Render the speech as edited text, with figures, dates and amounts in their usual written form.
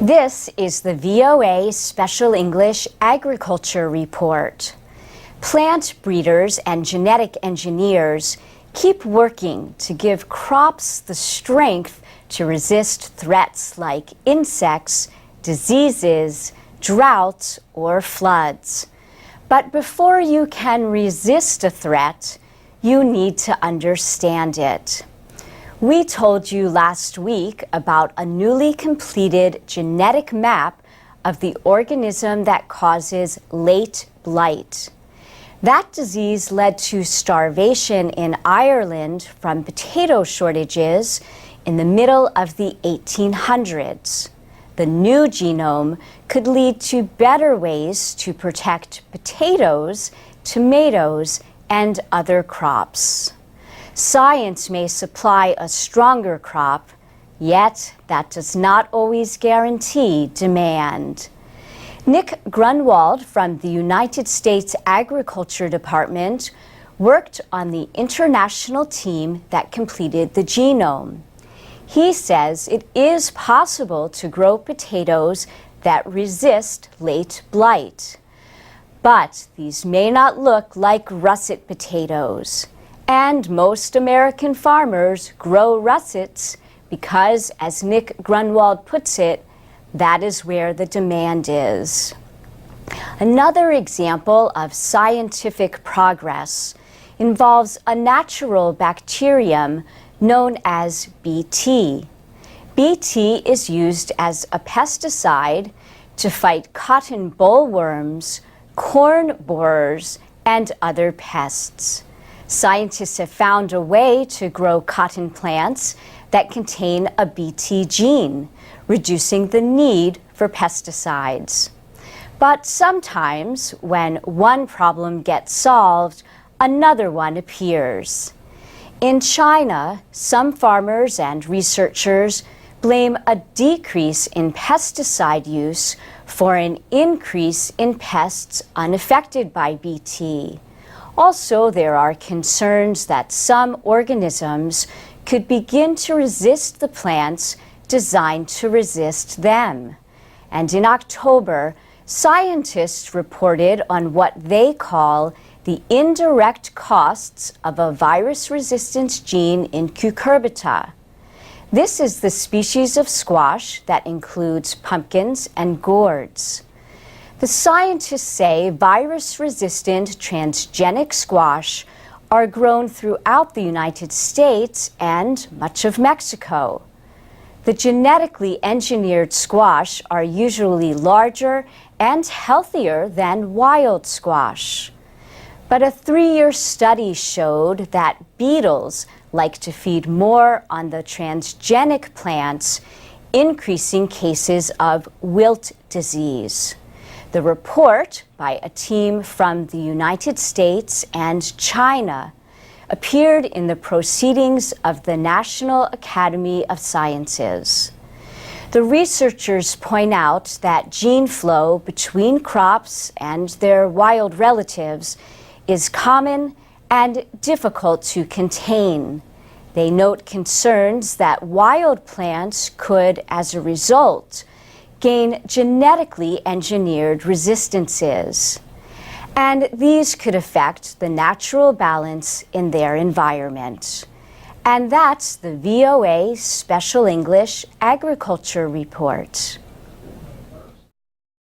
This is the VOA Special English Agriculture Report. Plant breeders and genetic engineers keep working to give crops the strength to resist threats like insects, diseases, droughts, or floods. But before you can resist a threat, you need to understand it. We told you last week about a newly completed genetic map of the organism that causes late blight. That disease led to starvation in Ireland from potato shortages in the middle of the 1800s. The new genome could lead to better ways to protect potatoes, tomatoes, and other crops. Science may supply a stronger crop, yet that does not always guarantee demand. Nick Grunwald from the United States Agriculture Department worked on the international team that completed the genome. He says it is possible to grow potatoes that resist late blight. But these may not look like russet potatoes. And most American farmers grow russets because, as Nick Grunwald puts it, that is where the demand is. Another example of scientific progress involves a natural bacterium known as Bt. Bt is used as a pesticide to fight cotton bollworms, corn borers, and other pests. Scientists have found a way to grow cotton plants that contain a Bt gene, reducing the need for pesticides. But sometimes, when one problem gets solved, another one appears. In China, some farmers and researchers blame a decrease in pesticide use for an increase in pests unaffected by Bt. Also, there are concerns that some organisms could begin to resist the plants designed to resist them. And in October, scientists reported on what they call the indirect costs of a virus resistance gene in cucurbita. This is the species of squash that includes pumpkins and gourds. The scientists say virus-resistant transgenic squash are grown throughout the United States and much of Mexico. The genetically engineered squash are usually larger and healthier than wild squash. But a 3-year study showed that beetles like to feed more on the transgenic plants, increasing cases of wilt disease. The report, by a team from the United States and China, appeared in the Proceedings of the National Academy of Sciences. The researchers point out that gene flow between crops and their wild relatives is common and difficult to contain. They note concerns that wild plants could, as a result, gain genetically engineered resistances. And these could affect the natural balance in their environment. And that's the VOA Special English Agriculture Report.